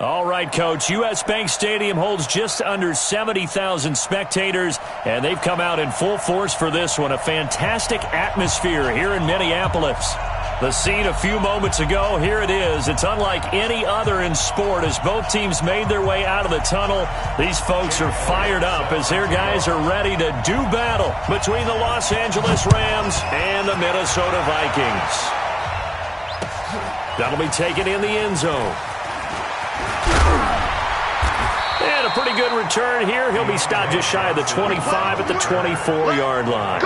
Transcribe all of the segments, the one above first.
All right, Coach. U.S. Bank Stadium holds just under 70,000 spectators, and they've come out in full force for this one. A fantastic atmosphere here in Minneapolis. The scene a few moments ago, here it is. It's unlike any other in sport as both teams made their way out of the tunnel. These folks are fired up as their guys are ready to do battle between the Los Angeles Rams and the Minnesota Vikings. That'll be taken in the end zone. And a pretty good return here. He'll be stopped just shy of the 25 at the 24-yard line.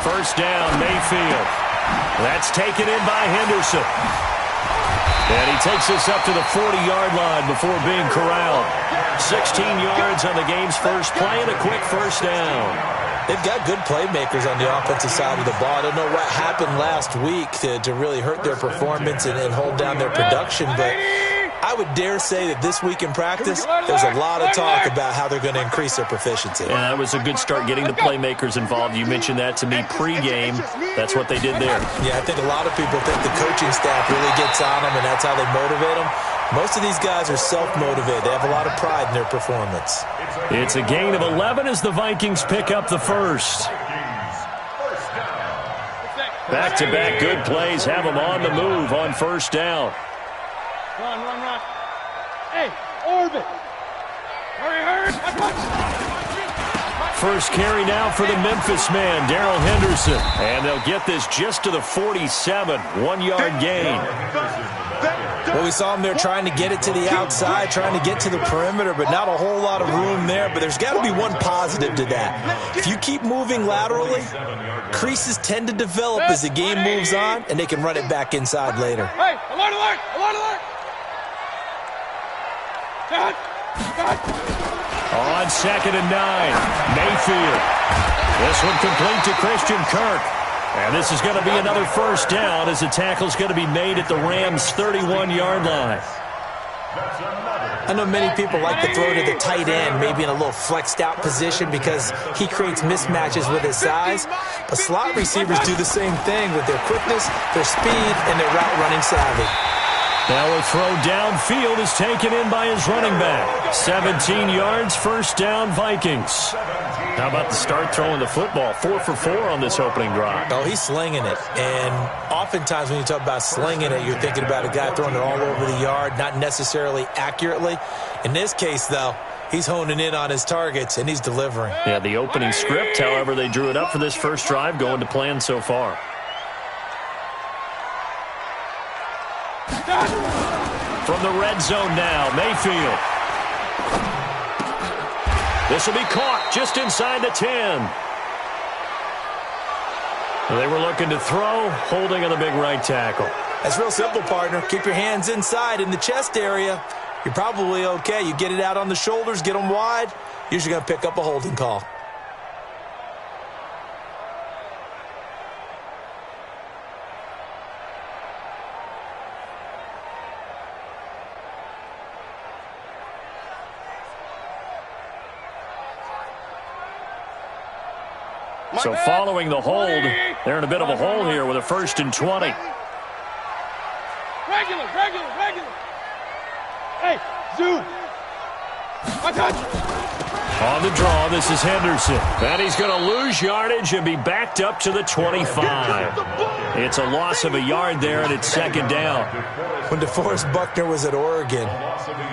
First down, Mayfield. That's taken in by Henderson. And he takes this up to the 40-yard line before being corralled. 16 yards on the game's first play and a quick first down. They've got good playmakers on the offensive side of the ball. I don't know what happened last week to really hurt their performance and hold down their production, but I would dare say that this week in practice, there's a lot of talk about how they're going to increase their proficiency. Yeah, that was a good start getting the playmakers involved. You mentioned that to me pregame. That's what they did there. Yeah, I think a lot of people think the coaching staff really gets on them, and that's how they motivate them. Most of these guys are self-motivated. They have a lot of pride in their performance. It's a gain of 11 as the Vikings pick up the first. Back-to-back good plays have them on the move on first down. Run. Hey, orbit. Hurry. First carry now for the Memphis man, Darrell Henderson. And they'll get this just to the 47, 1-yard gain. Well, we saw him there trying to get it to the outside, trying to get to the perimeter, but not a whole lot of room there. But there's got to be one positive to that. If you keep moving laterally, creases tend to develop as the game moves on, and they can run it back inside later. Hey, alert! On 2nd and 9, Mayfield. This one complete to Christian Kirk. And this is going to be another first down as the tackle's going to be made at the Rams' 31-yard line. I know many people like to throw to the tight end, maybe in a little flexed out position because he creates mismatches with his size. But slot receivers do the same thing with their quickness, their speed, and their route running savvy. Now a throw downfield is taken in by his running back. 17 yards, first down, Vikings. How about the start throwing the football? 4 for 4 on this opening drive. Oh, he's slinging it. And oftentimes when you talk about slinging it, you're thinking about a guy throwing it all over the yard, not necessarily accurately. In this case, though, he's honing in on his targets, and he's delivering. Yeah, the opening script, however, they drew it up for this first drive going to plan so far. From the red zone now, Mayfield. This will be caught just inside the 10. They were looking to throw, holding on the big right tackle. That's real simple, partner. Keep your hands inside in the chest area. You're probably okay. You get it out on the shoulders, get them wide. Usually going to pick up a holding call. So following the hold, they're in a bit of a hole here with a 1st and 20. Regular. Hey, zoom. On the draw, this is Henderson. And he's going to lose yardage and be backed up to the 25. It's a loss of a yard there, and it's 2nd down. When DeForest Buckner was at Oregon,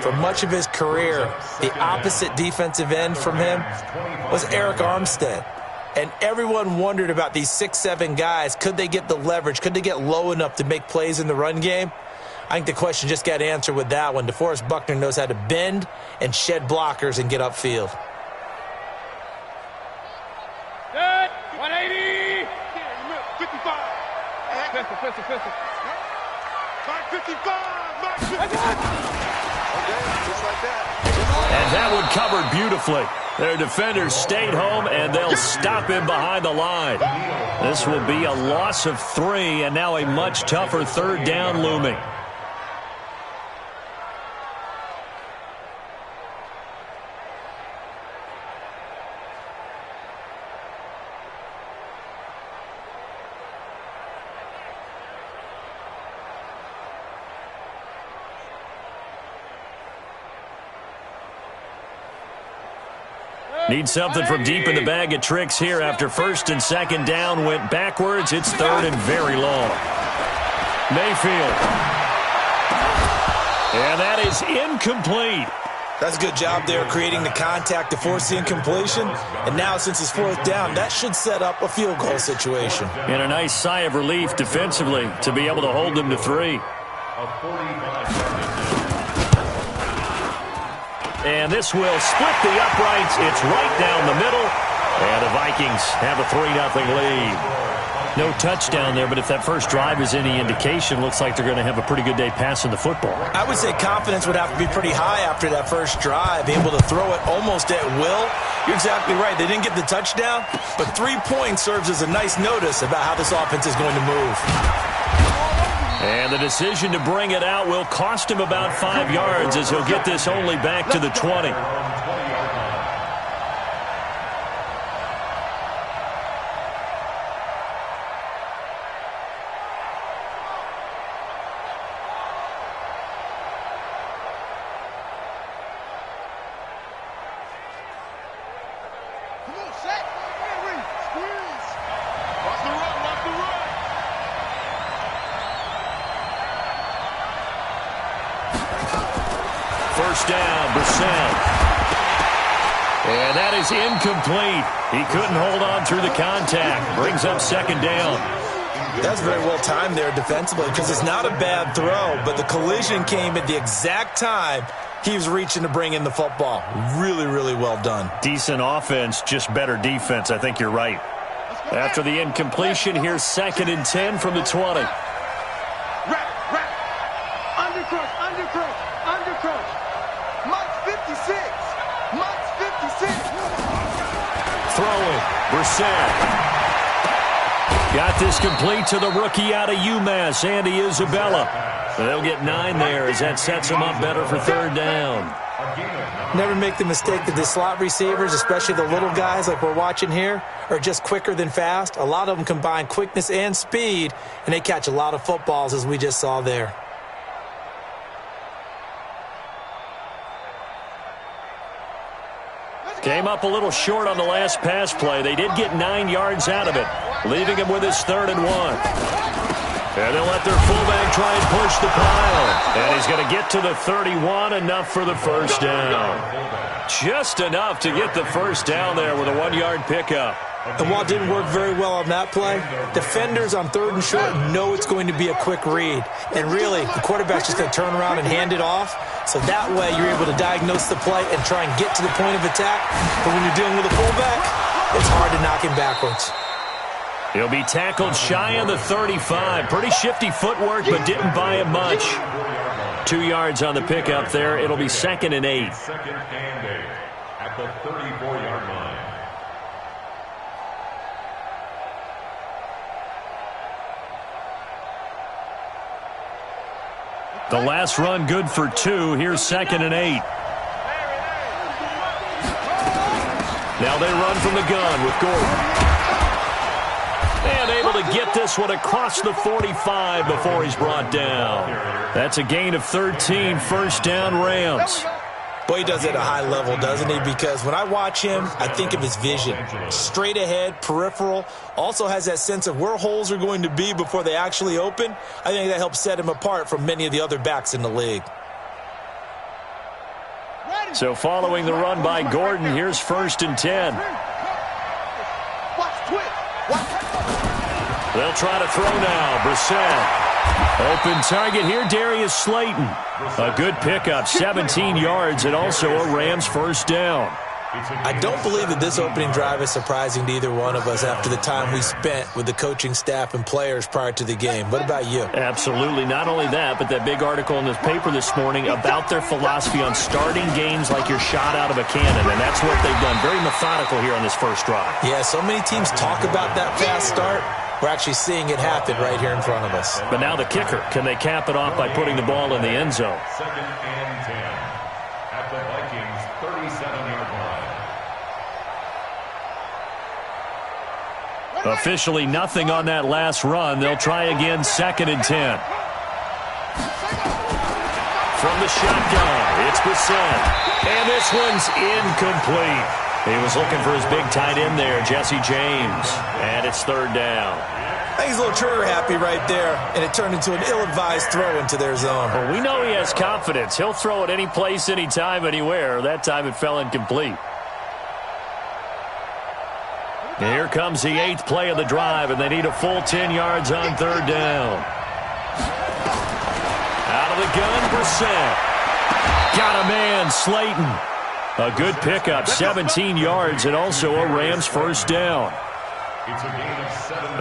for much of his career, the opposite defensive end from him was Eric Armstead. And everyone wondered about these 6'7" guys. Could they get the leverage? Could they get low enough to make plays in the run game? I think the question just got answered with that one. DeForest Buckner knows how to bend and shed blockers and get upfield. Good. 180. 55. Pistol, pistol, pistol. Mark 55, Mark 55. Okay, just like that. And that one covered beautifully. Their defenders stayed home, and they'll stop him behind the line. This will be a loss of 3, and now a much tougher third down looming. Need something from deep in the bag of tricks here after first and second down went backwards. It's third and very long. Mayfield. And that is incomplete. That's a good job there creating the contact to force the incompletion. And now since it's fourth down, that should set up a field goal situation. And a nice sigh of relief defensively to be able to hold them to 3. And this will split the uprights. It's right down the middle. And the Vikings have a 3-0 lead. No touchdown there, but if that first drive is any indication, looks like they're going to have a pretty good day passing the football. I would say confidence would have to be pretty high after that first drive, able to throw it almost at will. You're exactly right. They didn't get the touchdown, but 3 points serves as a nice notice about how this offense is going to move. And the decision to bring it out will cost him about 5 yards as he'll get this only back to the 20. First down, Brissett. And that is incomplete. He couldn't hold on through the contact. Brings up second down. That's very well timed there defensively because it's not a bad throw, but the collision came at the exact time he was reaching to bring in the football. Really, really well done. Decent offense, just better defense. I think you're right. After the incompletion, here's second and 10 from the 20. Throwing, Brissett. Got this complete to the rookie out of UMass, Andy Isabella. They'll get 9 there as that sets them up better for third down. Never make the mistake that the slot receivers, especially the little guys like we're watching here, are just quicker than fast. A lot of them combine quickness and speed, and they catch a lot of footballs as we just saw there. Came up a little short on the last pass play. They did get 9 yards out of it, leaving him with his 3rd and 1. And they'll let their fullback try and push the pile. And he's going to get to the 31, enough for the first down. Just enough to get the first down there with a 1-yard pickup. And while it didn't work very well on that play, defenders on 3rd and short know it's going to be a quick read. And really, the quarterback's just going to turn around and hand it off. So that way, you're able to diagnose the play and try and get to the point of attack. But when you're dealing with a fullback, it's hard to knock him backwards. He'll be tackled shy of the 35. Pretty shifty footwork, but didn't buy him much. 2 yards on the pickup there. It'll be 2nd and 8. Second and 8 at the 34-yard line. The last run good for 2. Here's 2nd and 8. Now they run from the gun with Gordon. And able to get this one across the 45 before he's brought down. That's a gain of 13, first down Rams. Boy, he does it at a high level, doesn't he? Because when I watch him, I think of his vision. Straight ahead, peripheral. Also has that sense of where holes are going to be before they actually open. I think that helps set him apart from many of the other backs in the league. So following the run by Gordon, here's 1st and 10. They'll try to throw now. Brissett. Open target here, Darius Slayton. A good pickup, 17 yards, and also a Rams first down. I don't believe that this opening drive is surprising to either one of us after the time we spent with the coaching staff and players prior to the game. What about you? Absolutely. Not only that, but that big article in the paper this morning about their philosophy on starting games like you're shot out of a cannon, and that's what they've done. Very methodical here on this first drive. Yeah, so many teams talk about that fast start. We're actually seeing it happen right here in front of us. But now the kicker. Can they cap it off by putting the ball in the end zone? 2nd and 10 at the Vikings' 37-yard line. Officially nothing on that last run. They'll try again, 2nd and 10. From the shotgun, it's Brissett. And this one's incomplete. He was looking for his big tight end there, Jesse James. And it's 3rd down. I think he's a little trigger happy right there, and it turned into an ill-advised throw into their zone. Well, we know he has confidence. He'll throw it any place, anytime, anywhere. That time it fell incomplete. And here comes the 8th play of the drive, and they need a full 10 yards on 3rd down. Out of the gun, Brissett. Got a man, Slayton. A good pickup, 17 yards, and also a Rams first down.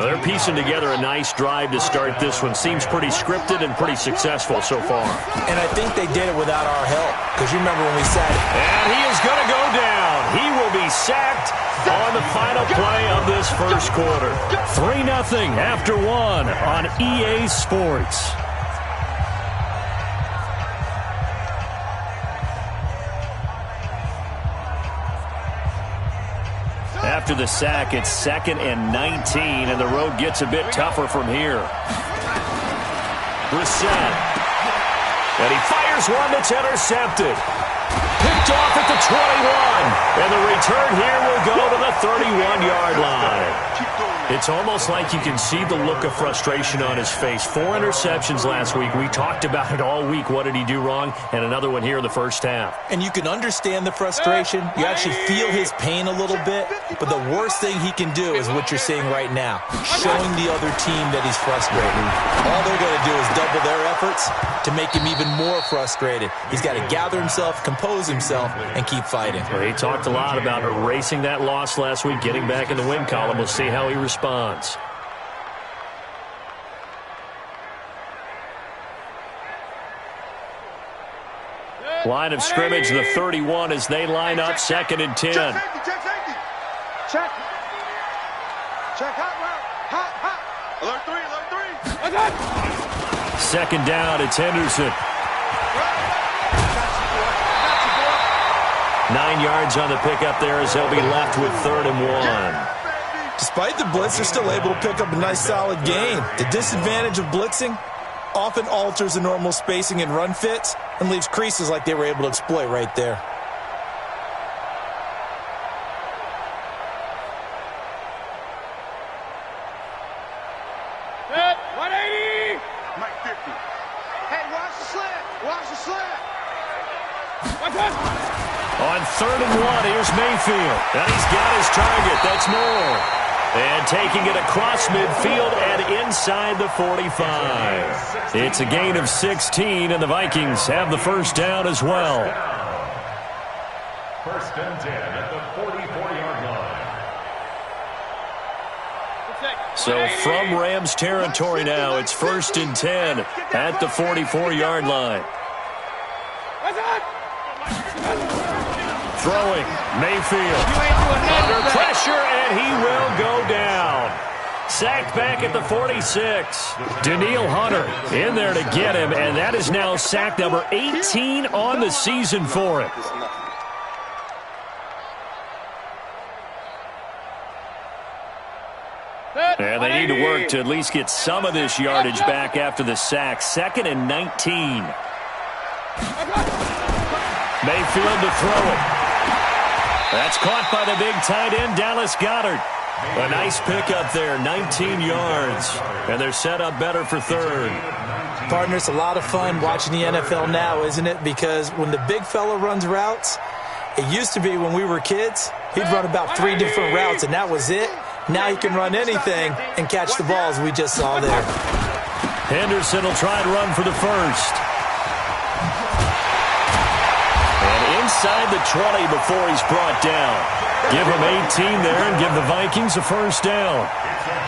They're piecing together a nice drive to start this one. Seems pretty scripted and pretty successful so far. And I think they did it without our help, because you remember when we said it. And he is going to go down. He will be sacked on the final play of this first quarter. 3-0 after 1 on EA Sports. After the sack, it's 2nd and 19, and the road gets a bit tougher from here. Brissett. And he fires one that's intercepted. Picked off at the 21. And the return here will go to the 31-yard line. It's almost like you can see the look of frustration on his face. 4 interceptions last week. We talked about it all week. What did he do wrong? And another one here in the first half. And you can understand the frustration. You actually feel his pain a little bit. But the worst thing he can do is what you're seeing right now, showing the other team that he's frustrated. All they're going to do is double their efforts to make him even more frustrated. He's got to gather himself, compose himself, and keep fighting. Well, he talked a lot about erasing that loss last week, getting back in the win column. We'll see how he responds. Line of scrimmage, the 31 as they line up, 2nd and 10. Check. Hot. Alert 3. 2nd down, it's Henderson. 9 yards on the pickup there as they'll be left with 3rd and 1. Despite the blitz, they're still able to pick up a nice solid gain. The disadvantage of blitzing often alters the normal spacing and run fits and leaves creases like they were able to exploit right there. Set, 180. Mike 50. Hey, watch the slant. On 3rd and 1, here's Mayfield. And he's got his target. That's Moore. And taking it across midfield and inside the 45. It's a gain of 16, and the Vikings have the first down as well. 1st and 10 at the 44-yard line. So from Rams territory now, it's 1st and 10 at the 44-yard line. Throwing, Mayfield under pressure, and he will go down. Sacked back at the 46. Danielle Hunter in there to get him, and that is now sack number 18 on the season for him. And they need to work to at least get some of this yardage back after the sack. 2nd and 19. Mayfield to throw it. That's caught by the big tight end, Dallas Goedert. A nice pickup there, 19 yards. And they're set up better for 3rd. Partner, it's a lot of fun watching the NFL now, isn't it? Because when the big fella runs routes, it used to be when we were kids, he'd run about 3 different routes, and that was it. Now he can run anything and catch the balls we just saw there. Henderson will try and run for the first. inside the 20 before he's brought down. Give him 18 there and give the Vikings a first down.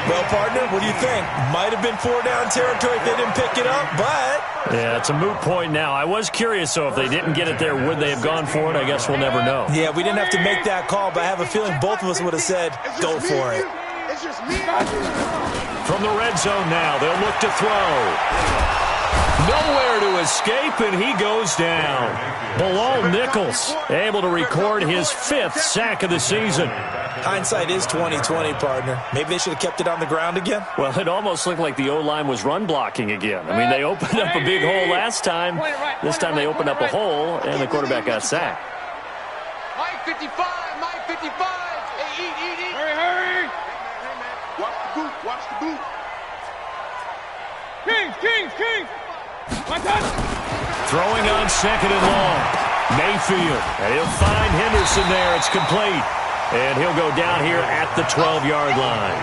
Well, partner, what do you think? Might have been 4-down territory if they didn't pick it up, but... Yeah, it's a moot point now. I was curious, though, if they didn't get it there, would they have gone for it? I guess we'll never know. Yeah, we didn't have to make that call, but I have a feeling both of us would have said, go for it. It's just me. From the red zone now, they'll look to throw. Nowhere to escape, and he goes down. Bilal Nichols able to record his 5th sack of the season. Hindsight is 20/20, partner. Maybe they should have kept it on the ground again. Well, it almost looked like the O-line was run blocking again. I mean, they opened up a big hole last time. This time they opened up a hole, and the quarterback got sacked. Mike 55, Mike 55. Hey, eat. Hurry. Hey, man. Watch the boot. Kings. Throwing on 2nd and long. Mayfield. And he'll find Henderson there. It's complete. And he'll go down here at the 12-yard line.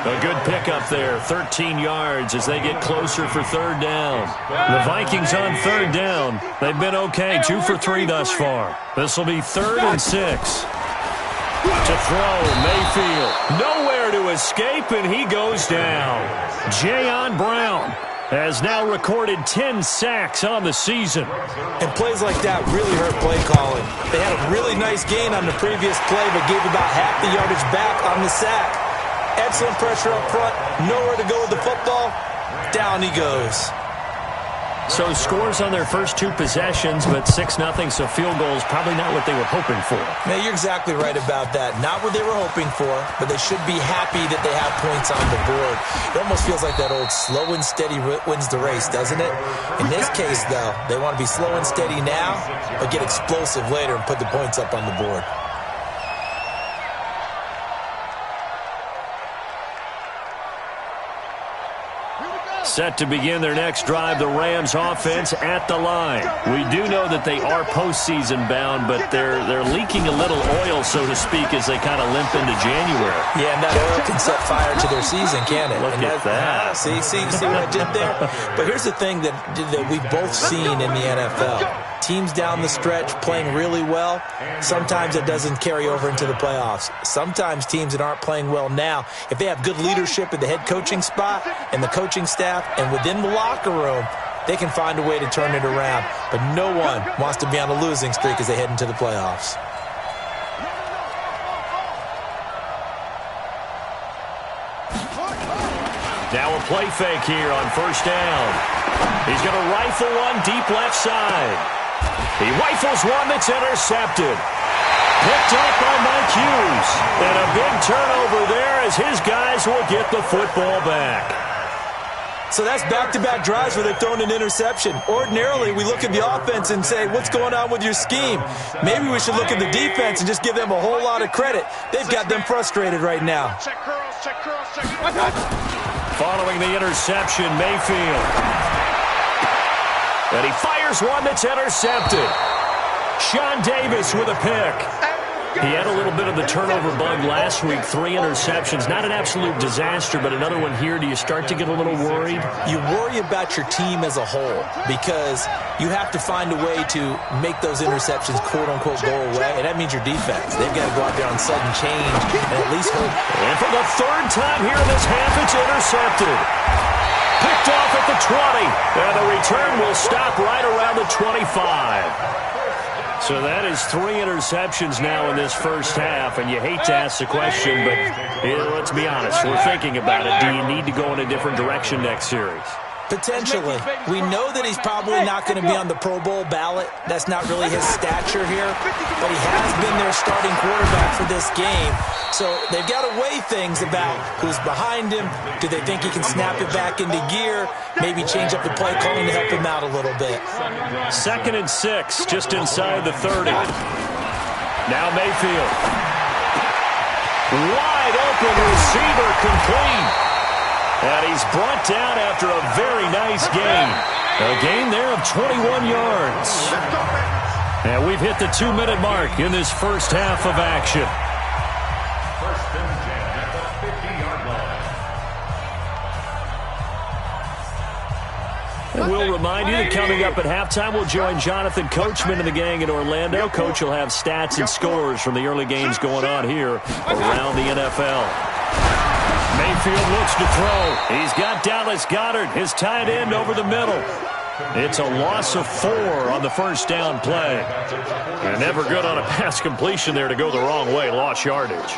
A good pickup there. 13 yards as they get closer for 3rd down. The Vikings on 3rd down. They've been okay. 2 for 3 thus far. This will be 3rd and 6. To throw, Mayfield. Nowhere to escape, and he goes down. Jayon Brown has now recorded 10 sacks on the season. And plays like that really hurt play calling. They had a really nice gain on the previous play, but gave about half the yardage back on the sack. Excellent pressure up front. Nowhere to go with the football. Down he goes. So scores on their first 2 possessions, but 6-0, so field goals probably not what they were hoping for. Now, you're exactly right about that. Not what they were hoping for, but they should be happy that they have points on the board. It almost feels like that old slow and steady wins the race, doesn't it? In this case, though, they want to be slow and steady now, but get explosive later and put the points up on the board. Set to begin their next drive, the Rams offense at the line. We do know that they are postseason bound, but they're leaking a little oil, so to speak, as they kind of limp into January. Yeah, and that oil can set fire to their season, can't it? Look at that. See what I did there? But here's the thing that we've both seen in the NFL. Teams down the stretch playing really well, sometimes it doesn't carry over into the playoffs. Sometimes teams that aren't playing well now, if they have good leadership at the head coaching spot and the coaching staff and within the locker room, they can find a way to turn it around. But no one wants to be on a losing streak as they head into the playoffs. Now a play fake here on 1st down. He's going to rifle one deep left side. He rifles one that's intercepted. Picked up by Mike Hughes. And a big turnover there as his guys will get the football back. So that's back-to-back drives where they've thrown an interception. Ordinarily, we look at the offense and say, what's going on with your scheme? Maybe we should look at the defense and just give them a whole lot of credit. They've got them frustrated right now. Check curls. Following the interception, Mayfield. And he fires one that's intercepted. Sean Davis with a pick. He had a little bit of the turnover bug last week. 3 interceptions. Not an absolute disaster, but another one here. Do you start to get a little worried? You worry about your team as a whole because you have to find a way to make those interceptions, quote-unquote, go away, and that means your defense. They've got to go out there on sudden change and at least hope. And for the 3rd time here in this half, it's intercepted. Picked off at the 20, and the return will stop right around the 25. So that is 3 interceptions now in this first half, and you hate to ask the question, but let's be honest, we're thinking about it. Do you need to go in a different direction next series? Potentially. We know that he's probably not going to be on the Pro Bowl ballot. That's not really his stature here, but he has been their starting quarterback for this game. So they've got to weigh things about who's behind him. Do they think he can snap it back into gear? Maybe change up the play calling to help him out a little bit. 2nd and 6, just inside the 30. Now Mayfield. Wide open receiver complete. And he's brought down after a very nice gain. A gain there of 21 yards. And we've hit the 2-minute mark in this first half of action. 1st and 10 at the 50-yard line. We'll remind you that coming up at halftime, we'll join Jonathan Coachman and the gang in Orlando. Coach will have stats and scores from the early games going on here around the NFL. Mayfield looks to throw. He's got Dallas Goedert, his tight end, over the middle. It's a loss of 4 on the first down play. And never good on a pass completion there to go the wrong way. Lost yardage.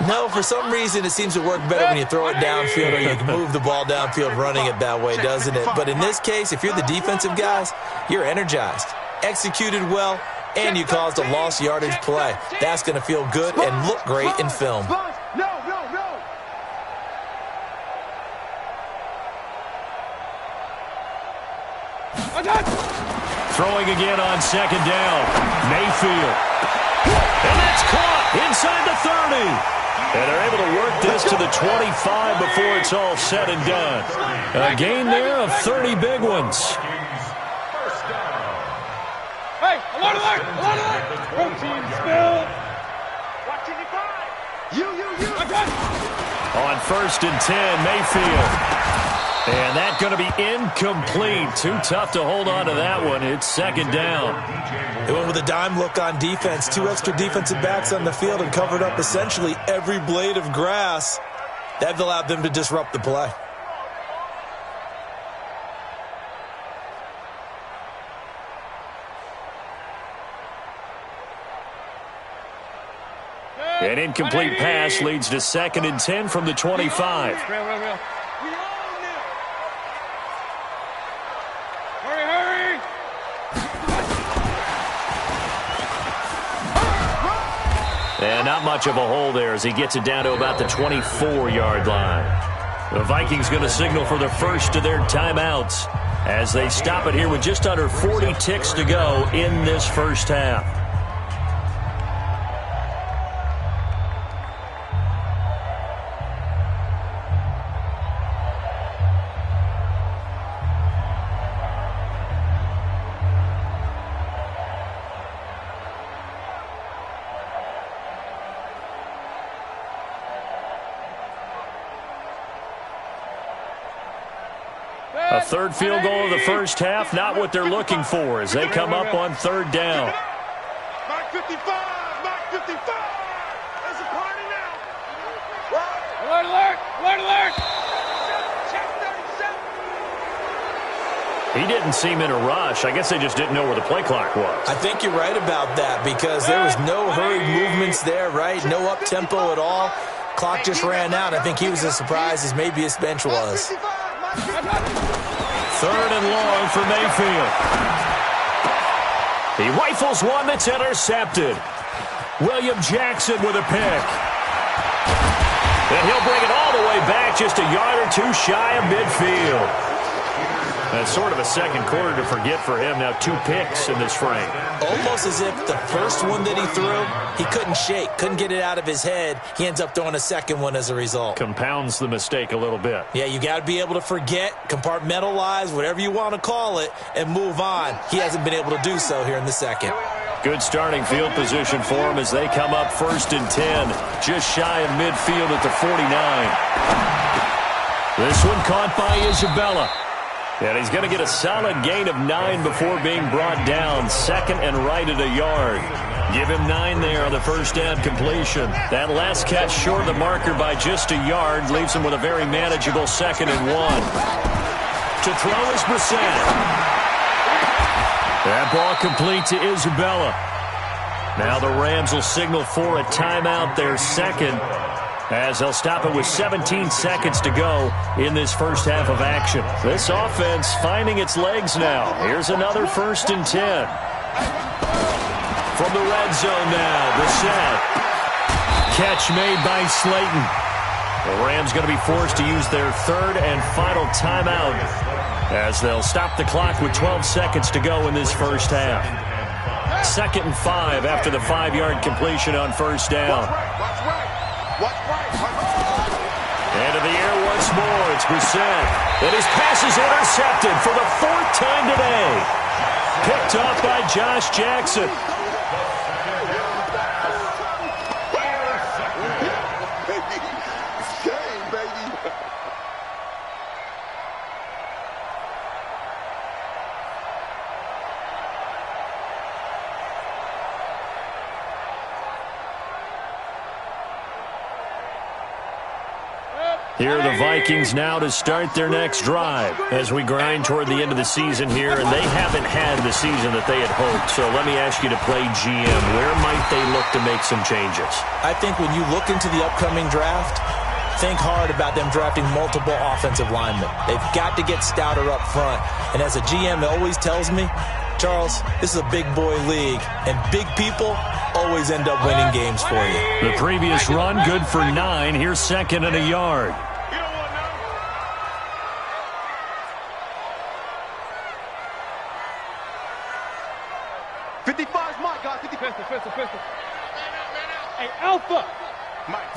No, for some reason it seems to work better when you throw it downfield or you can move the ball downfield running it that way, doesn't it? But in this case, if you're the defensive guys, you're energized, executed well, and you caused a lost yardage play. That's going to feel good and look great in film. Throwing again on second down. Mayfield. And that's caught inside the 30. And they're able to work this to the 25 before it's all said and done. A gain there of 30 big ones. Hey, alert, alert, alert, alert. Protein spill. Watching the five. You. On first and 10, Mayfield. And that's going to be incomplete. Too tough to hold on to that one. It's second down. They went with a dime look on defense. 2 extra defensive backs on the field and covered up essentially every blade of grass. That allowed them to disrupt the play. An incomplete pass leads to second and 10 from the 25. Real. And not much of a hole there as he gets it down to about the 24-yard line. The Vikings going to signal for the first of their timeouts as they stop it here with just under 40 ticks to go in this first half. A third field goal of the first half, not what they're looking for as they come up on third down. Mark 55, Mark 55. There's a party now. Alert. Check 37. He didn't seem in a rush. I guess they just didn't know where the play clock was. I think you're right about that because there was no hurried movements there, right? No up-tempo at all. Clock just ran out. I think he was as surprised as maybe his bench was. Third and long for Mayfield. He rifles one that's intercepted. William Jackson with a pick. And he'll bring it all the way back just a yard or two shy of midfield. That's sort of a second quarter to forget for him. Now 2 picks in this frame. Almost as if the first one that he threw, he couldn't shake, couldn't get it out of his head. He ends up throwing a second one as a result. Compounds the mistake a little bit. Yeah, you got to be able to forget, compartmentalize, whatever you want to call it, and move on. He hasn't been able to do so here in the second. Good starting field position for him as they come up first and 10, just shy of midfield at the 49. This one caught by Isabella. And he's going to get a solid gain of 9 before being brought down. Second and right at a yard. Give him 9 there on the first down completion. That last catch short of the marker by just a yard leaves him with a very manageable second and 1. To throw is Brissett. That ball complete to Isabella. Now the Rams will signal for a timeout, their second, as they'll stop it with 17 seconds to go in this first half of action. This offense finding its legs now. Here's another first and 10. From the red zone now, Brissett. Catch made by Slayton. The Rams going to be forced to use their third and final timeout as they'll stop the clock with 12 seconds to go in this first half. Second and 5 after the 5-yard completion on first down. Into the air once more, it's Brissett. And his pass is intercepted for the 4th time today. Picked off by Josh Jackson. Here are the Vikings now to start their next drive as we grind toward the end of the season here, and they haven't had the season that they had hoped. So let me ask you to play GM. Where might they look to make some changes? I think when you look into the upcoming draft, think hard about them drafting multiple offensive linemen. They've got to get stouter up front. And as a GM always tells me, Charles, this is a big boy league, and big people always end up winning games for you. The previous run, good for 9. Here's second and a yard. 55's Mike, guys. 50. Pistol. Hey, Alpha. Mike.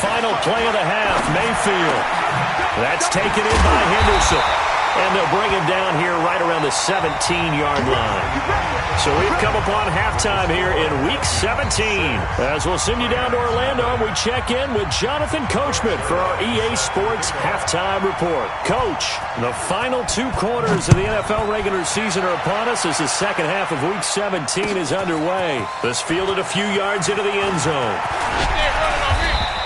Final play of the half, Mayfield. That's taken in by Henderson. And they'll bring him down here right around the 17-yard line. So we've come upon halftime here in Week 17. As we'll send you down to Orlando, and we check in with Jonathan Coachman for our EA Sports Halftime Report. Coach, the final 2 quarters of the NFL regular season are upon us as the second half of Week 17 is underway. This fielded a few yards into the end zone.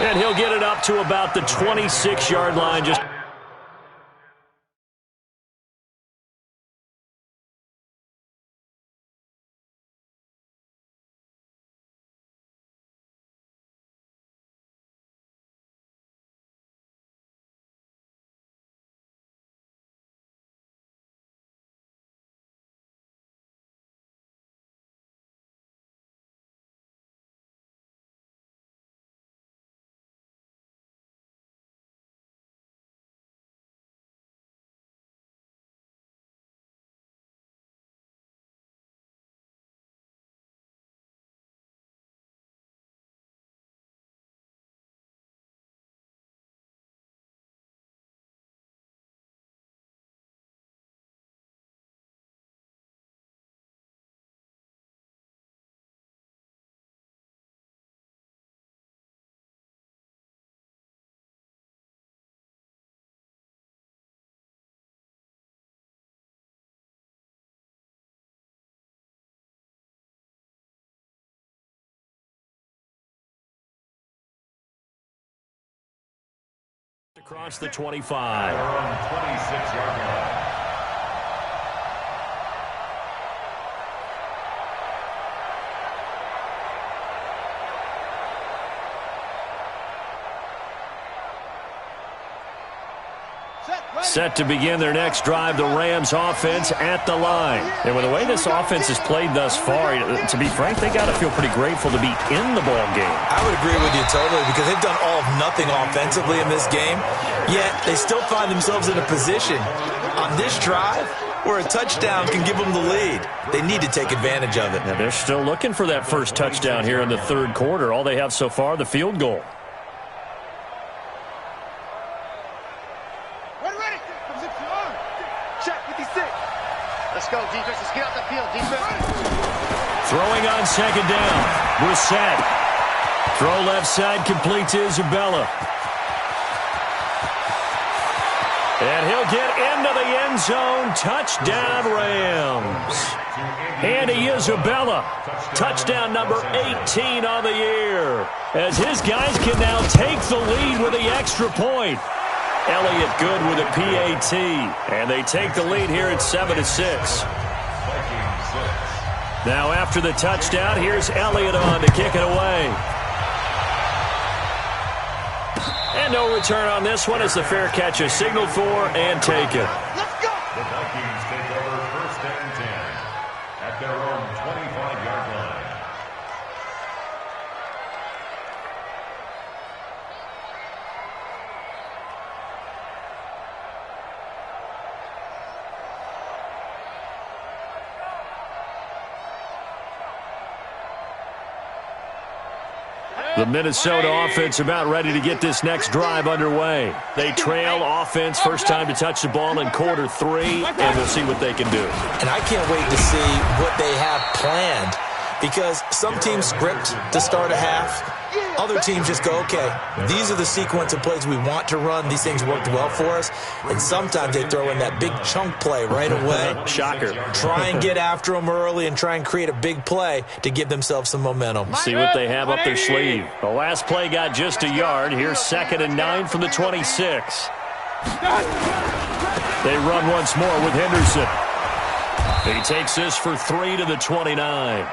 And he'll get it up to about the 26-yard line. Just across the 25. They're on 26-yard line. Set to begin their next drive, the Rams offense at the line. And with the way this offense has played thus far, to be frank, they got to feel pretty grateful to be in the ball game. I would agree with you totally, because they've done all of nothing offensively in this game, yet they still find themselves in a position on this drive where a touchdown can give them the lead. They need to take advantage of it. Now they're still looking for that first touchdown here in the third quarter. All they have so far, the field goal. Let's go, defense. Let's get out the field, defense. Throwing on second down. Brissett. Throw left side, complete to Isabella. And he'll get into the end zone. Touchdown, Rams. Andy Isabella. Touchdown number 18 on the year. As his guys can now take the lead with the extra point. Elliott good with a PAT. And they take the lead here at 7-6. Now after the touchdown, here's Elliott on to kick it away. And no return on this one as the fair catch is signaled for and taken. Let's go. The Vikings take over first and 10 at their own 25-yard line. The Minnesota offense about ready to get this next drive underway. They trail offense first time to touch the ball in quarter 3, and we'll see what they can do. And I can't wait to see what they have planned, because some teams script to start a half, Other teams just go, okay, these are the sequence of plays we want to run. These things worked well for us. And sometimes they throw in that big chunk play right away. Shocker. Try and get after them early and try and create a big play to give themselves some momentum. See what they have up their sleeve. The last play got just a yard. Here's 2nd and 9 from the 26. They run once more with Henderson. He takes this for 3 to the 29.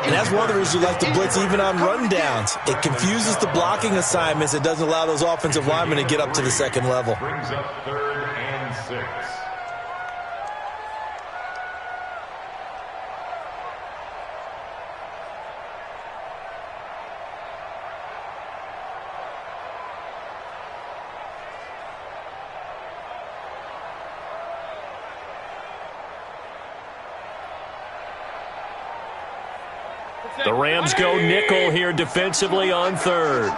And that's one of the reasons you like to blitz even on rundowns. It confuses the blocking assignments. It doesn't allow those offensive linemen to get up to the second level. Brings up 3rd and 6. The Rams go nickel here defensively on 3rd.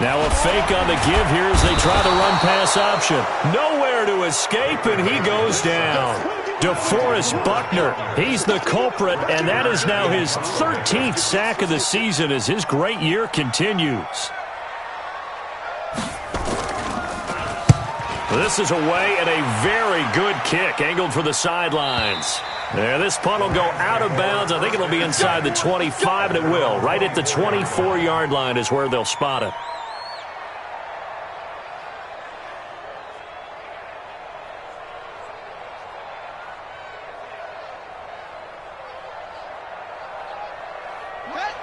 Now a fake on the give here as they try the run-pass option. Nowhere to escape, and he goes down. DeForest Buckner, he's the culprit, and that is now his 13th sack of the season as his great year continues. This is away and a very good kick, angled for the sidelines. There, this punt will go out of bounds. I think it'll be inside the 25, and it will. Right at the 24-yard line is where they'll spot it.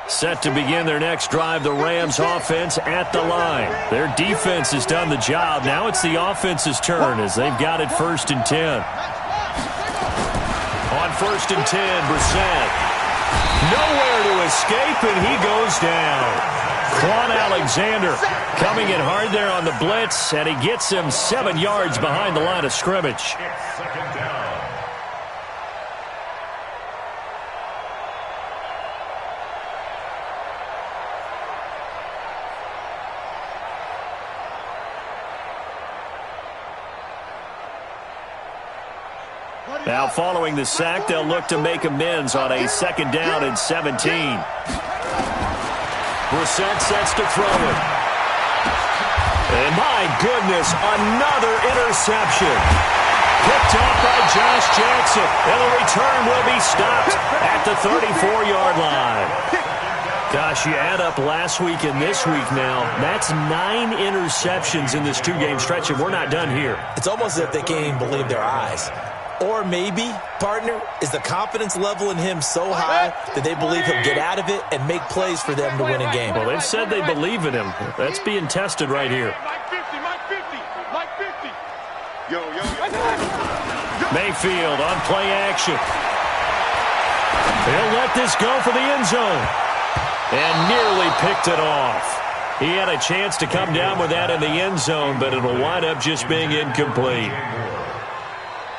Set to begin their next drive, the Rams offense at the line. Their defense has done the job. Now it's the offense's turn as they've got it 1st and 10. On 1st and 10, Brissett. Nowhere to escape, and he goes down. Quan Alexander coming in hard there on the blitz, and he gets him 7 yards behind the line of scrimmage. It's 2nd down. Now following the sack, they'll look to make amends on a 2nd down and 17. Brissett sets to throw it. And my goodness, another interception. Picked up by Josh Jackson. And the return will be stopped at the 34-yard line. Gosh, you add up last week and this week now, that's 9 interceptions in this 2-game stretch, and we're not done here. It's almost as if they can't even believe their eyes. Or maybe, partner, is the confidence level in him so high that they believe he'll get out of it and make plays for them to win a game. Well, they've said they believe in him. That's being tested right here. Mike 50. Yo. Mayfield on play action. He'll let this go for the end zone. And nearly picked it off. He had a chance to come down with that in the end zone, but it'll wind up just being incomplete.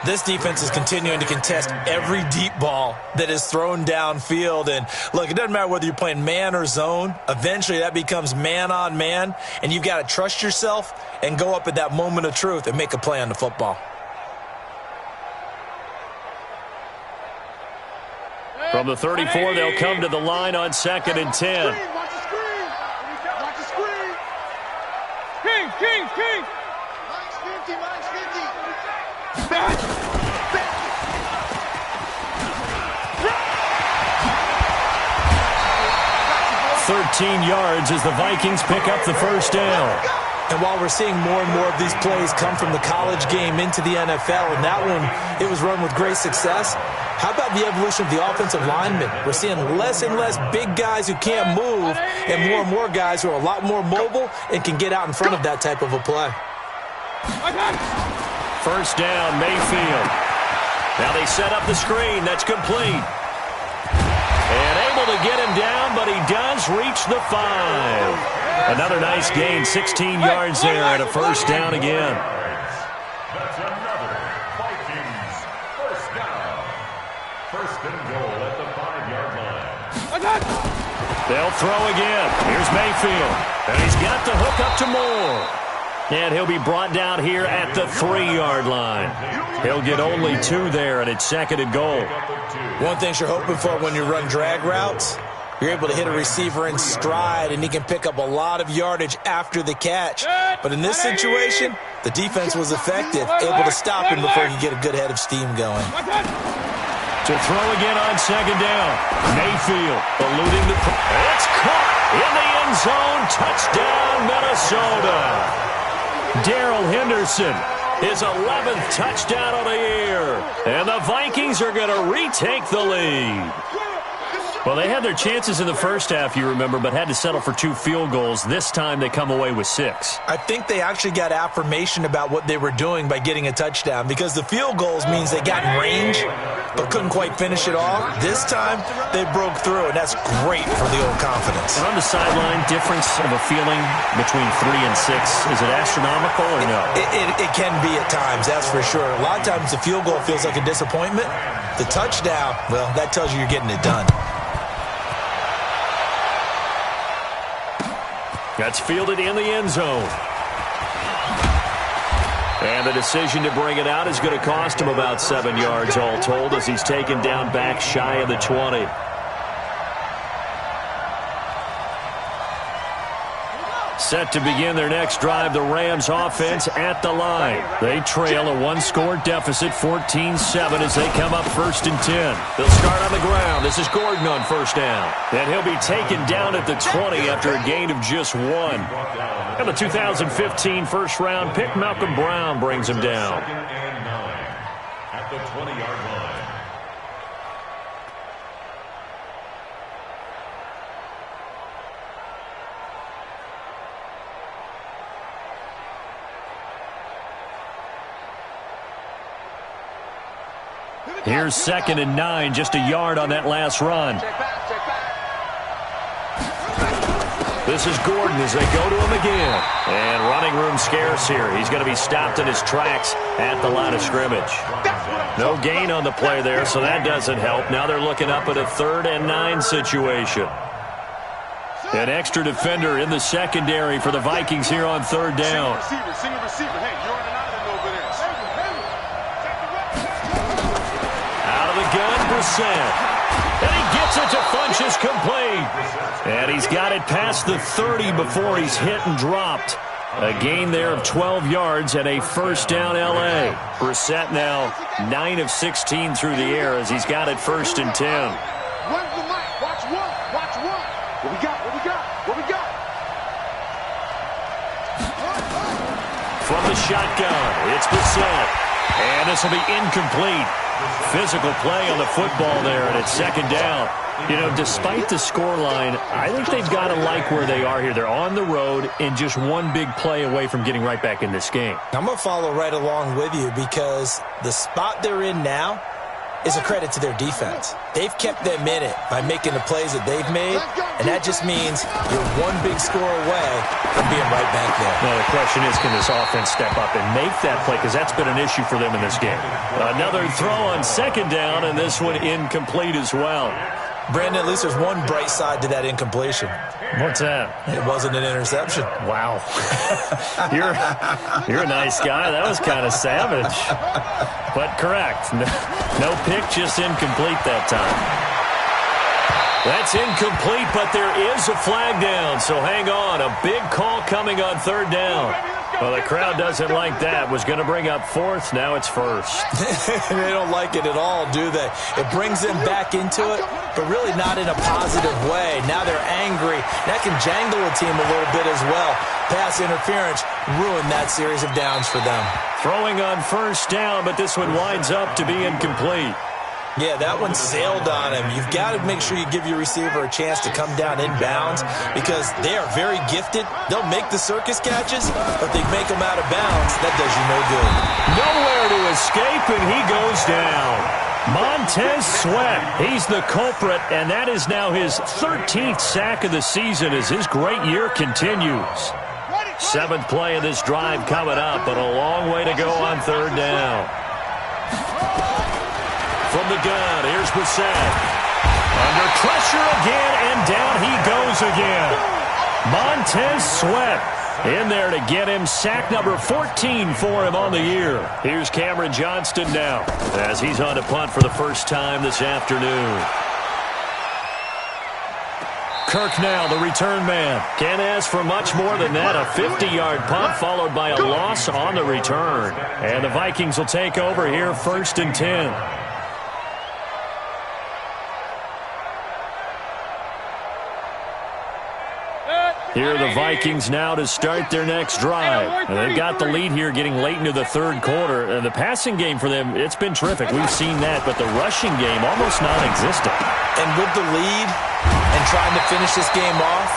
This defense is continuing to contest every deep ball that is thrown downfield. And, look, it doesn't matter whether you're playing man or zone. Eventually, that becomes man on man. And you've got to trust yourself and go up at that moment of truth and make a play on the football. From the 34, they'll come to the line on 2nd and 10. Watch the screen. Watch the screen. King. Mike's 50. 13 yards as the Vikings pick up the 1st down. And while we're seeing more and more of these plays come from the college game into the NFL, and that one, it was run with great success, how about the evolution of the offensive linemen? We're seeing less and less big guys who can't move and more guys who are a lot more mobile and can get out in front of that type of a play. 1st down, Mayfield. Now they set up the screen. That's complete. And able to get him down, but he does reach the 5. Another nice gain, 16 yards there and a 1st down again. That's another Vikings 1st down. 1st and goal at the 5-yard line. They'll throw again. Here's Mayfield. And he's got the hook up to Moore. And he'll be brought down here at the 3-yard line. He'll get only 2 there, and it's 2nd and goal. One thing you're hoping for when you run drag routes, you're able to hit a receiver in stride, and he can pick up a lot of yardage after the catch. But in this situation, the defense was effective, able to stop him before he could get a good head of steam going. To throw again on 2nd down. Mayfield eluding the... It's caught in the end zone. Touchdown, Minnesota. Darrell Henderson, his 11th touchdown of the year. And the Vikings are going to retake the lead. Well, they had their chances in the first half, you remember, but had to settle for 2 field goals. This time they come away with 6. I think they actually got affirmation about what they were doing by getting a touchdown, because the field goals means they got in range but couldn't quite finish it off. This time they broke through, and that's great for the old confidence. And on the sideline, difference of a feeling between 3 and 6, is it astronomical or no? It can be at times, that's for sure. A lot of times the field goal feels like a disappointment. The touchdown, well, that tells you you're getting it done. That's fielded in the end zone. And the decision to bring it out is going to cost him about 7 yards all told, as he's taken down back shy of the 20. Set to begin their next drive, the Rams offense at the line. They trail a 1-score deficit, 14-7, as they come up 1st and 10. They'll start on the ground. This is Gordon on 1st down. And he'll be taken down at the 20 after a gain of just 1. And the 2015 first-round pick, Malcolm Brown, brings him down. 2nd and 9 at the 20-yard line. Here's 2nd and 9, just a yard on that last run. This is Gordon as they go to him again. And running room scarce here. He's going to be stopped in his tracks at the line of scrimmage. No gain on the play there, so that doesn't help. Now they're looking up at a 3rd and 9 situation. An extra defender in the secondary for the Vikings here on 3rd down. Single receiver. Hey, you're on an island over there. Gun, Brissett. And he gets it to Funchess, complete. And he's got it past the 30 before he's hit and dropped. A gain there of 12 yards and a 1st down L.A. Brissett now 9 of 16 through the air as he's got it 1st and 10. Run the mic. Watch one. Watch one. What we got? What we got? What we got? From the shotgun, it's Brissett. And this will be incomplete. Physical play on the football there, and it's 2nd down. You know, despite the scoreline, I think they've got to like where they are here. They're on the road and just one big play away from getting right back in this game. I'm going to follow right along with you, because the spot they're in now is a credit to their defense. They've kept them in it by making the plays that they've made, and that just means you're one big score away from being right back there. Now, the question is, can this offense step up and make that play? Because that's been an issue for them in this game. Another throw on 2nd down, and this one incomplete as well. Brandon, at least there's one bright side to that incompletion. What's that? It wasn't an interception. Wow. You're a nice guy. That was kind of savage. But correct. No pick, just incomplete that time. That's incomplete, but there is a flag down, so hang on. A big call coming on 3rd down. Well, the crowd doesn't like that. Was going to bring up 4th. Now it's 1st. They don't like it at all, do they? It brings them back into it, but really not in a positive way. Now they're angry. That can jangle a team a little bit as well. Pass interference ruined that series of downs for them. Throwing on 1st down, but this one winds up to be incomplete. Yeah, that one sailed on him. You've got to make sure you give your receiver a chance to come down inbounds, because they are very gifted. They'll make the circus catches, but they make them out of bounds. That does you no good. Nowhere to escape, and he goes down. Montez Sweat, he's the culprit, and that is now his 13th sack of the season as his great year continues. 7th play of this drive coming up, but a long way to go on 3rd down. From the gun, here's Brissett. Under pressure again, and down he goes again. Montez Sweat in there to get him. Sack number 14 for him on the year. Here's Cameron Johnston now as he's on to punt for the first time this afternoon. Kirk now, the return man. Can't ask for much more than that. A 50-yard punt followed by a loss on the return. And the Vikings will take over here, 1st and 10. Here are the Vikings now to start their next drive. And they've got the lead here getting late into the 3rd quarter. And the passing game for them, it's been terrific. We've seen that, but the rushing game almost non-existent. And with the lead and trying to finish this game off,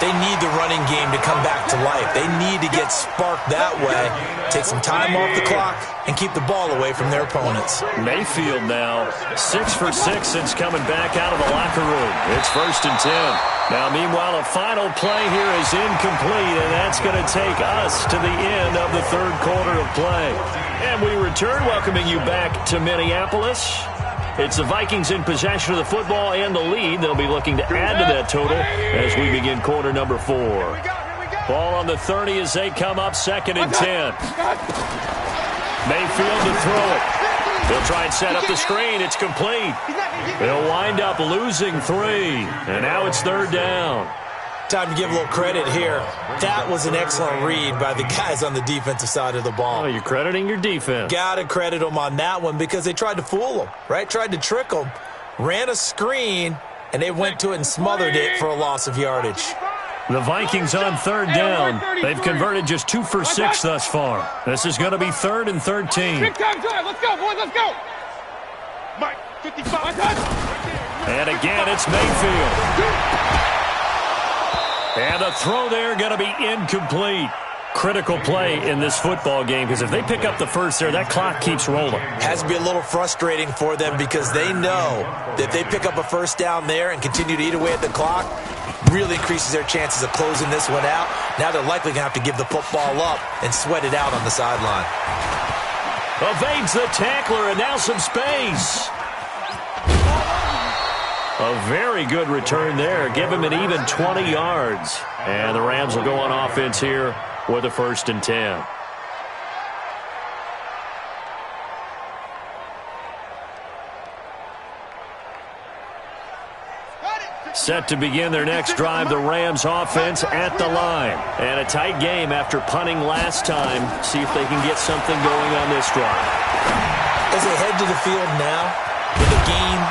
they need the running game to come back to life. They need to get sparked that way, take some time off the clock, and keep the ball away from their opponents. Mayfield now, 6 for 6 since coming back out of the locker room. It's 1st and 10. Now, meanwhile, a final play here is incomplete, and that's going to take us to the end of the 3rd quarter of play. And we return, welcoming you back to Minneapolis. It's the Vikings in possession of the football and the lead. They'll be looking to add to that total as we begin quarter number 4. Ball on the 30 as they come up, 2nd and 10. Mayfield to throw it. They'll try and set up the screen. It's complete. They'll wind up losing 3. And now it's 3rd down. Time to give a little credit here. That was an excellent read by the guys on the defensive side of the ball. Oh, you're crediting your defense. Got to credit them on that one because they tried to fool them, right? Tried to trick them, ran a screen, and they went to it and smothered it for a loss of yardage. The Vikings on 3rd down. They've converted just 2 for 6 thus far. This is going to be 3rd and 13. Big time drive. Let's go, boys. Let's go. Mike, 55. And again, it's Mayfield. And the throw there going to be incomplete. Critical play in this football game because if they pick up the first there, that clock keeps rolling. Has to be a little frustrating for them because they know that if they pick up a first down there and continue to eat away at the clock, really increases their chances of closing this one out. Now they're likely going to have to give the football up and sweat it out on the sideline. Evades the tackler and now some space. A very good return there. Give him an even 20 yards. And the Rams will go on offense here with a 1st and 10. Set to begin their next drive, the Rams offense at the line. And a tight game after punting last time. See if they can get something going on this drive. As they head to the field now, with the game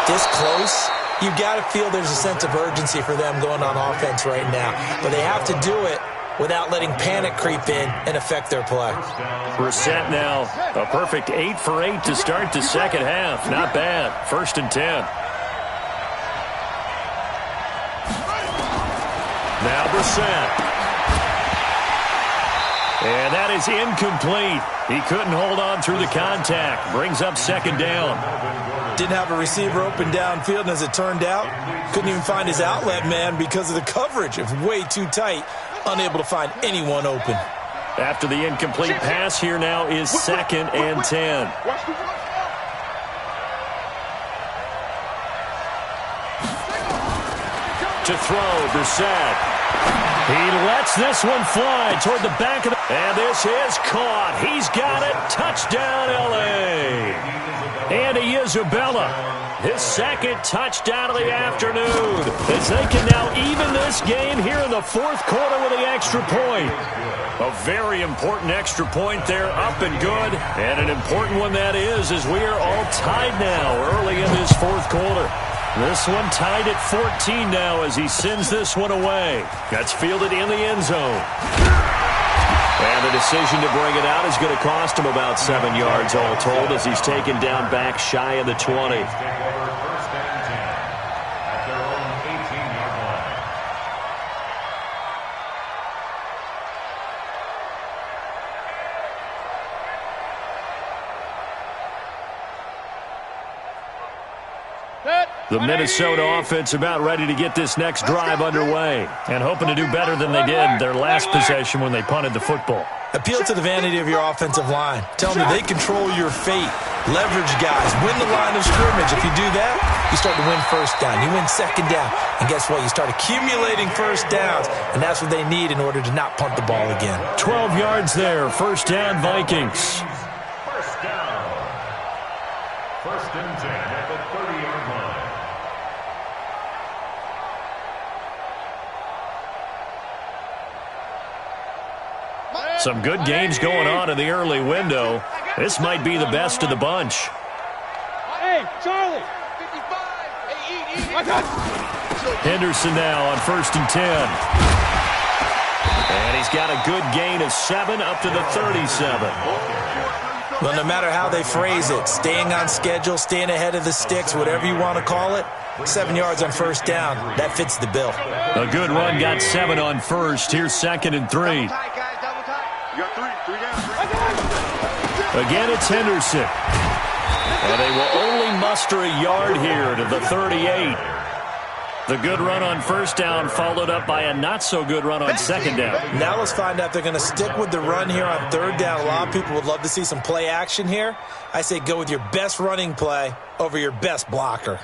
this close, you got to feel there's a sense of urgency for them going on offense right now. But they have to do it without letting panic creep in and affect their play. Brissett now, a perfect 8 for 8 to start the 2nd half. Not bad. 1st and 10. Now Brissett. And that is incomplete. He couldn't hold on through the contact. Brings up 2nd down. Didn't have a receiver open downfield, and as it turned out, couldn't even find his outlet man because of the coverage. It was way too tight, unable to find anyone open. After the incomplete pass, here now is 2nd and 10. To throw, Brissett. He lets this one fly toward the back of the... And this is caught. He's got it. Touchdown, L.A. Andy Isabella, his 2nd touchdown of the afternoon. As they can now even this game here in the 4th quarter with the extra point. A very important extra point there, up and good. And an important one that is, as we are all tied now early in this 4th quarter. This one tied at 14 now as he sends this one away. That's fielded in the end zone. And the decision to bring it out is going to cost him about 7 yards all told as he's taken down back shy of the 20. The Minnesota offense about ready to get this next drive underway and hoping to do better than they did their last possession when they punted the football. Appeal to the vanity of your offensive line. Tell them that they control your fate. Leverage guys. Win the line of scrimmage. If you do that, you start to win first down. You win second down. And guess what? You start accumulating first downs. And that's what they need in order to not punt the ball again. 12 yards there. First down, Vikings. First down. First and 10 at the 30-yard line. Some good games going on in the early window. This might be the best of the bunch. Hey, Charlie. 55. Henderson now on first and 10. And he's got a good gain of 7 up to the 37. Well, no matter how they phrase it, staying on schedule, staying ahead of the sticks, whatever you want to call it, 7 yards on first down, that fits the bill. A good run got 7 on first. Here's second and 3. You got three down. Again, it's Henderson. And they will only muster a yard here to the 38. The good run on first down followed up by a not-so-good run on second down. Now let's find out if they're going to stick with the run here on third down. A lot of people would love to see some play action here. I say go with your best running play over your best blocker.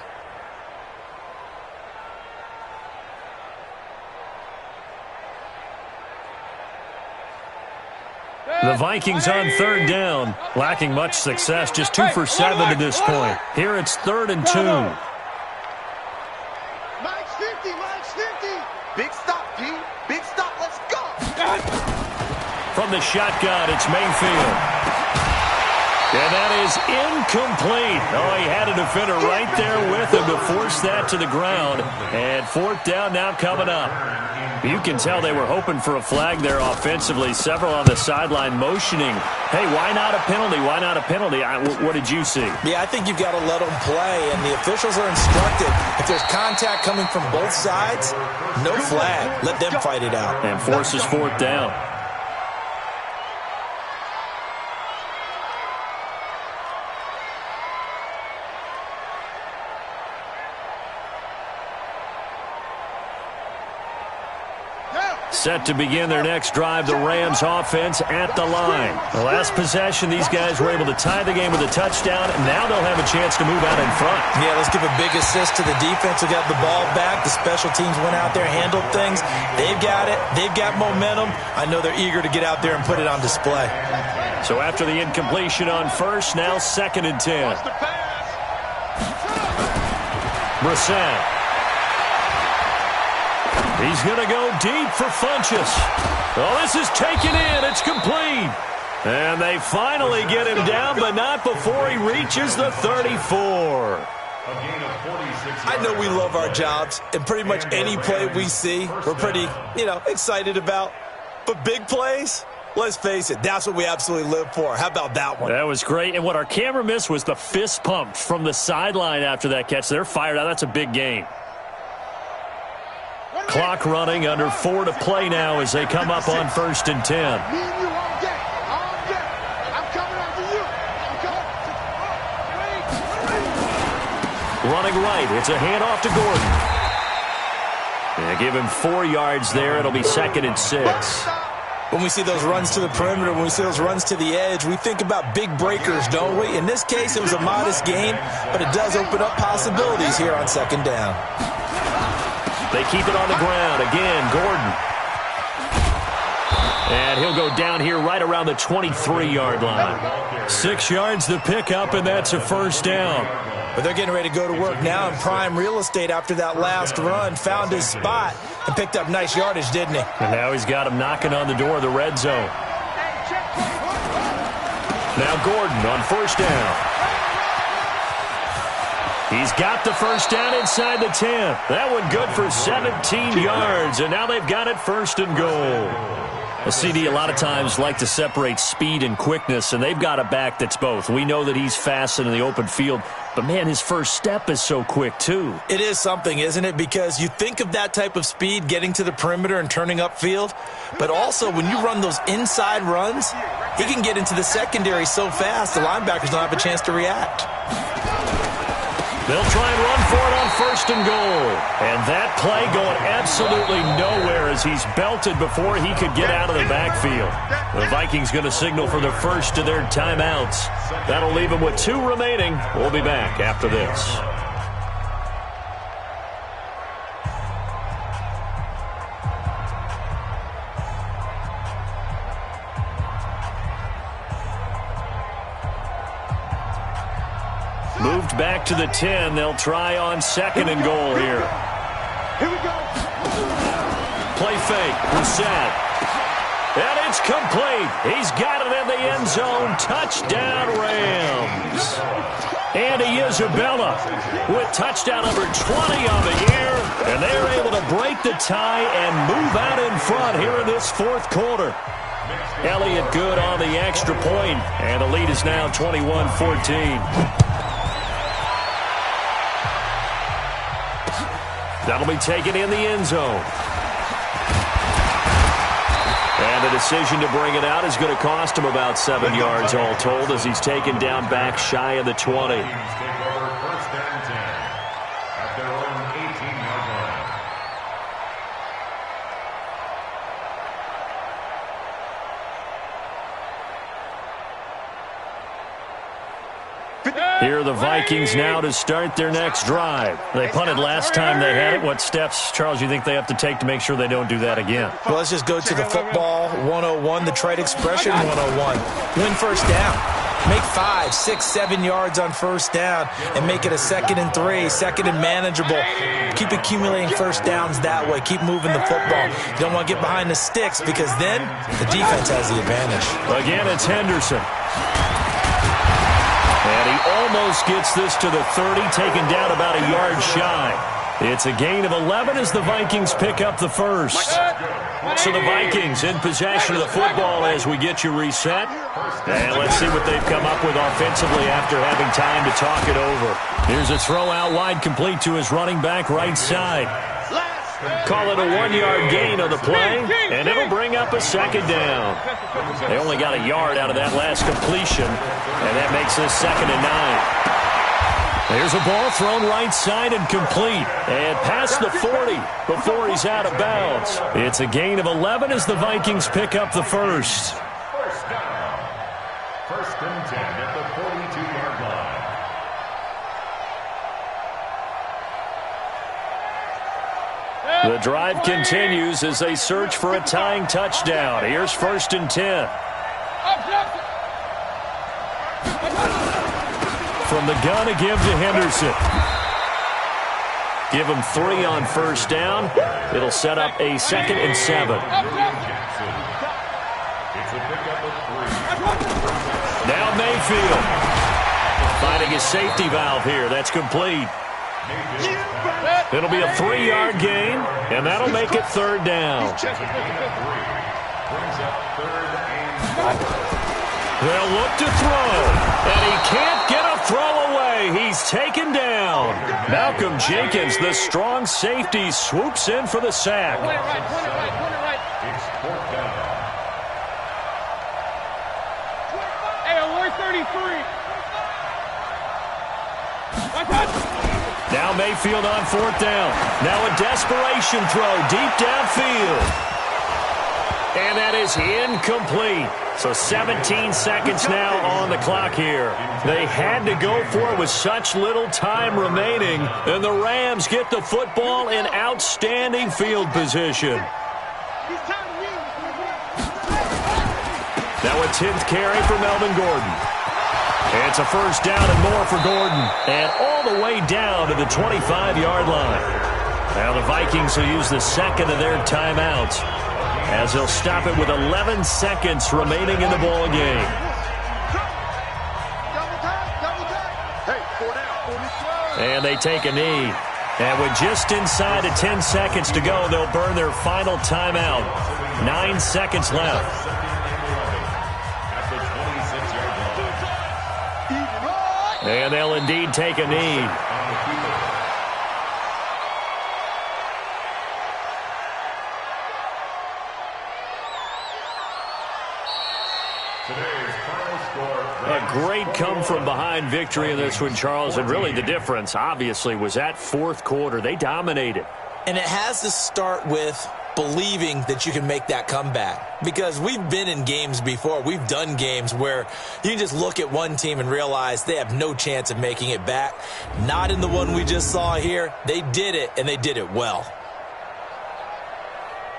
The Vikings on third down, lacking much success, just 2 for 7 to this point. Here it's 3rd and 2. Mike's 50. Big stop, D. Big stop. Let's go. From the shotgun, it's Mayfield. And that is incomplete. Oh, he had a defender right there with him to force that to the ground. And 4th down now coming up. You can tell they were hoping for a flag there offensively. Several on the sideline motioning. Hey, why not a penalty? Why not a penalty? What did you see? Yeah, I think you've got to let them play, and the officials are instructed. If there's contact coming from both sides, no flag. Let them fight it out. And forces 4th down. Set to begin their next drive, the Rams offense at the line. The last possession, these guys were able to tie the game with a touchdown. Now they'll have a chance to move out in front. Yeah, let's give a big assist to the defense who got the ball back. The special teams went out there, handled things. They've got it. They've got momentum. I know they're eager to get out there and put it on display. So after the incompletion on first, now 2nd and 10. Brissett. He's going to go deep for Funchess. Oh, this is taken in. It's complete. And they finally get him down, but not before he reaches the 34. I know we love our jobs, and pretty much any play we see, we're pretty, excited about. But big plays, let's face it, that's what we absolutely live for. How about that one? That was great. And what our camera missed was the fist pump from the sideline after that catch. They're fired out. That's a big game. Clock running, under 4 to play now as they come up on 1st and 10. Me and you all day. All day. I'm coming after you. Running right. It's a handoff to Gordon. They give him 4 yards there. It'll be 2nd and 6. When we see those runs to the perimeter, when we see those runs to the edge, we think about big breakers, don't we? In this case, it was a modest gain, but it does open up possibilities here on 2nd down. They keep it on the ground. Again, Gordon. And he'll go down here right around the 23-yard line. 6 yards to pick up, and that's a 1st down. But they're getting ready to go to work now in prime real estate after that last run. Found his spot and picked up nice yardage, didn't he? And now he's got him knocking on the door of the red zone. Now Gordon on 1st down. He's got the 1st down inside the 10. That one good for 17 yards, and now they've got it 1st and goal. A CD a lot of times like to separate speed and quickness, and they've got a back that's both. We know that he's fast in the open field, but, man, his first step is so quick, too. It is something, isn't it? Because you think of that type of speed getting to the perimeter and turning upfield, but also when you run those inside runs, he can get into the secondary so fast the linebackers don't have a chance to react. They'll try and run for it on 1st and goal. And that play going absolutely nowhere as he's belted before he could get out of the backfield. The Vikings going to signal for the first of their timeouts. That'll leave them with 2 remaining. We'll be back after this. Moved back to the 10. They'll try on 2nd and goal here. Here we go. Play fake. Reset. And it's complete. He's got it in the end zone. Touchdown, Rams. Andy Isabella with touchdown number 20 on the year. And they're able to break the tie and move out in front here in this 4th quarter. Elliott good on the extra point. And the lead is now 21-14. That'll be taken in the end zone. And the decision to bring it out is going to cost him about 7 yards all told as he's taken down back shy of the 20. Take over 1st and 10 at their own 18-yard line. Here are the Vikings now to start their next drive. They punted last time they had it. What steps, Charles, you think they have to take to make sure they don't do that again? Well, let's just go to the football 101, the trade expression 101. Win 1st down. Make 5, 6, 7 yards on 1st down and make it a 2nd and 3, 2nd and manageable. Keep accumulating 1st downs that way. Keep moving the football. You don't want to get behind the sticks because then the defense has the advantage. Again, it's Henderson. And he almost gets this to the 30, taken down about a yard shy. It's a gain of 11 as the Vikings pick up the first. So the Vikings in possession of the football as we get you reset. And let's see what they've come up with offensively after having time to talk it over. Here's a throw out wide complete to his running back right side. Call it a 1-yard gain on the play, and it'll bring up a 2nd down. They only got a yard out of that last completion, and that makes this 2nd and 9. There's a ball thrown right side and complete, and past the 40 before he's out of bounds. It's a gain of 11 as the Vikings pick up the first. 1st down. 1st and 10 at the 42-yard line. The drive continues as they search for a tying touchdown. Here's 1st and 10. From the gun to give to Henderson. Give him 3 on 1st down. It'll set up a 2nd and 7. Now Mayfield. Finding his safety valve here. That's complete. It'll be a 3-yard gain, and that'll make it 3rd down. They'll look to throw, and he can't get a throw away. He's taken down. Malcolm Jenkins, the strong safety, swoops in for the sack. It's 4th down. Hey, alert 33. Now Mayfield on 4th down. Now a desperation throw deep downfield. And that is incomplete. So 17 seconds now on the clock here. They had to go for it with such little time remaining. And the Rams get the football in outstanding field position. Now a 10th carry for Melvin Gordon. It's a 1st down and more for Gordon. And all the way down to the 25-yard line. Now the Vikings will use the 2nd of their timeouts as they'll stop it with 11 seconds remaining in the ball game. And they take a knee. And with just inside of 10 seconds to go, they'll burn their final timeout. 9 seconds left. And they'll indeed take a knee. Today's final A great come-from-behind victory in this one, Charles, and really the difference, obviously, was that fourth quarter. They dominated. And it has to start with believing that you can make that comeback. Because we've been in games before. We've done games where you can just look at one team and realize they have no chance of making it back. Not in the one we just saw here. They did it, and they did it well.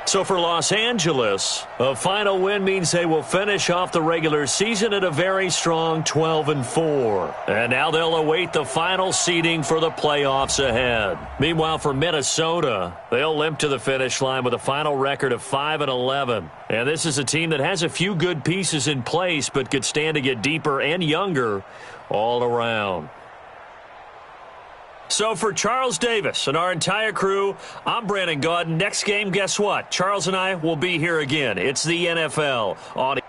So for Los Angeles, a final win means they will finish off the regular season at a very strong 12-4. And now they'll await the final seeding for the playoffs ahead. Meanwhile, for Minnesota, they'll limp to the finish line with a final record of 5-11. And this is a team that has a few good pieces in place, but could stand to get deeper and younger all around. So for Charles Davis and our entire crew, I'm Brandon Gaudin. Next game, guess what? Charles and I will be here again. It's the NFL on